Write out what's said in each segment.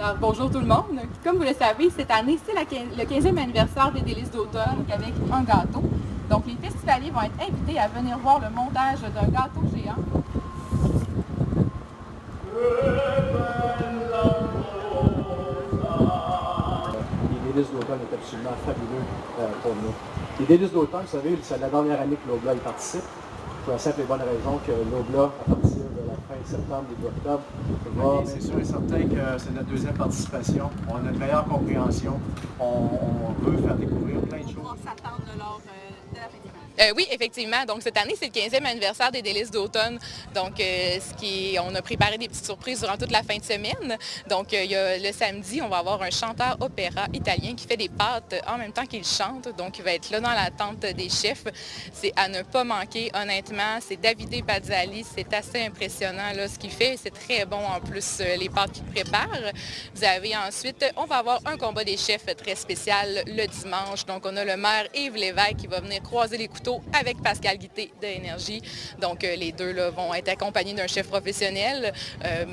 Alors, bonjour tout le monde. Comme vous le savez, cette année, c'est le 15e anniversaire des Délices d'automne avec un gâteau. Donc, les festivaliers vont être invités à venir voir le montage d'un gâteau géant. Les Délices d'automne est absolument fabuleux pour nous. Les Délices d'automne, vous savez, c'est la dernière année que l'Obla y participe. Pour la simple et bonne raison que l'Obla, à partir de la fin septembre, début octobre, va... C'est sûr et certain que c'est notre deuxième participation. On a une meilleure compréhension. On veut faire découvrir plein de choses. On s'attend lors de la fin de semaine. Oui, effectivement. Donc, cette année, c'est le 15e anniversaire des Délices d'automne. Donc, on a préparé des petites surprises durant toute la fin de semaine. Donc, le samedi, on va avoir un chanteur opéra italien qui fait des pâtes en même temps qu'il chante. Donc, il va être là dans l'attente des chefs. C'est à ne pas manquer, honnêtement. C'est Davide Bazzali. C'est assez impressionnant là, ce qu'il fait. C'est très bon en plus, les pâtes qu'il prépare. Vous avez ensuite, on va avoir un combat des chefs très spécial le dimanche. Donc, on a le maire Yves Lévesque qui va venir croiser les couteaux avec Pascal Guité de Énergie. Donc, les deux là, vont être accompagnés d'un chef professionnel,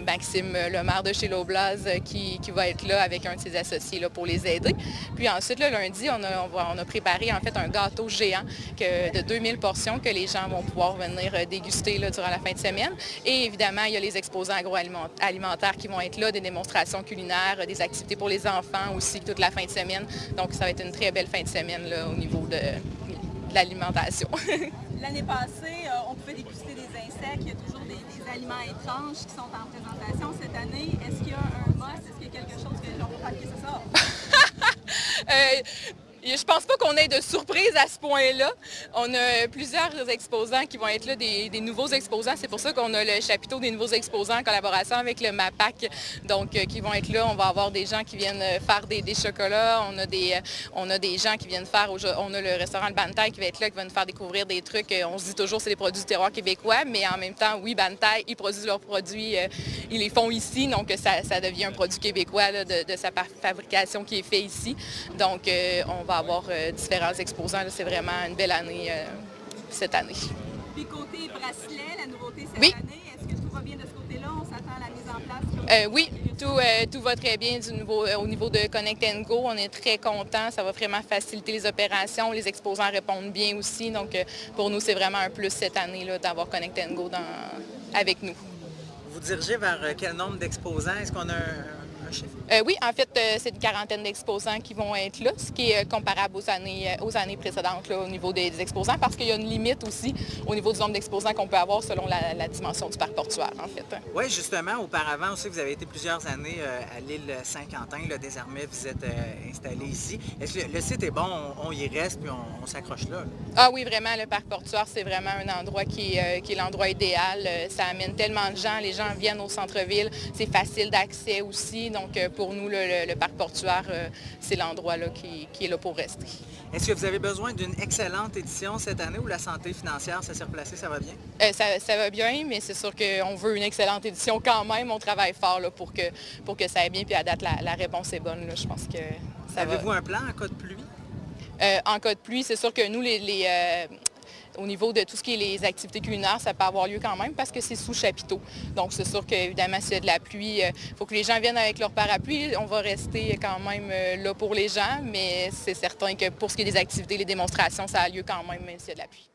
Maxime, le maire de chez Loblaz, qui va être là avec un de ses associés là, pour les aider. Puis ensuite, le lundi, on a préparé en fait un gâteau géant de 2000 portions que les gens vont pouvoir venir déguster là, durant la fin de semaine. Et évidemment, il y a les exposants agroalimentaires qui vont être là, des démonstrations culinaires, des activités pour les enfants aussi toute la fin de semaine. Donc, ça va être une très belle fin de semaine là, au niveau de l'alimentation. L'année passée, on pouvait déguster des insectes. Il y a toujours des aliments étranges qui sont en présentation. Cette année, est-ce qu'il y a un must? Est-ce qu'il y a quelque chose que les gens vont faire que c'est ça? Je pense pas qu'on ait de surprise à ce point-là. On a plusieurs exposants qui vont être là, des nouveaux exposants. C'est pour ça qu'on a le chapiteau des nouveaux exposants en collaboration avec le MAPAC. Donc, qui vont être là. On va avoir des gens qui viennent faire des chocolats. On a des gens qui viennent faire... On a le restaurant Le Bantaï qui va être là, qui va nous faire découvrir des trucs. On se dit toujours c'est des produits du terroir québécois, mais en même temps, oui, Bantaï, ils produisent leurs produits, ils les font ici. Donc, ça devient un produit québécois là, de sa fabrication qui est fait ici. Donc, on va avoir différents exposants. C'est vraiment une belle année cette année. Puis côté bracelet, la nouveauté cette oui. année, est-ce que tout va bien de ce côté-là? On s'attend à la mise en place? Oui, tout va très bien au niveau de Connect & Go. On est très contents. Ça va vraiment faciliter les opérations. Les exposants répondent bien aussi. Donc, pour nous, c'est vraiment un plus cette année là, d'avoir Connect & Go avec nous. Vous dirigez vers quel nombre d'exposants? Est-ce qu'on a un chiffre? Oui, en fait, c'est une quarantaine d'exposants qui vont être là, ce qui est comparable aux années précédentes là, au niveau des exposants, parce qu'il y a une limite aussi au niveau du nombre d'exposants qu'on peut avoir selon la dimension du parc portuaire, en fait. Oui, justement, auparavant aussi, vous avez été plusieurs années à l'île Saint-Quentin. Là, désormais, vous êtes installé ici. Est-ce que le site est bon, on y reste, puis on s'accroche là? Ah oui, vraiment, le parc portuaire, c'est vraiment un endroit qui est l'endroit idéal. Ça amène tellement de gens, les gens viennent au centre-ville, c'est facile d'accès aussi, donc pour nous, le parc portuaire, c'est l'endroit là, qui est là pour rester. Est-ce que vous avez besoin d'une excellente édition cette année ou la santé financière, ça s'est replacé, ça va bien? Ça va bien, mais c'est sûr qu'on veut une excellente édition quand même. On travaille fort là, pour que ça aille bien, puis à date, la réponse est bonne. Là. Je pense que ça va. Avez-vous un plan en cas de pluie? En cas de pluie, c'est sûr que nous, au niveau de tout ce qui est les activités culinaires, ça peut avoir lieu quand même parce que c'est sous chapiteau. Donc, c'est sûr qu'évidemment, s'il y a de la pluie, il faut que les gens viennent avec leur parapluie. On va rester quand même là pour les gens, mais c'est certain que pour ce qui est des activités, les démonstrations, ça a lieu quand même s'il y a de la pluie.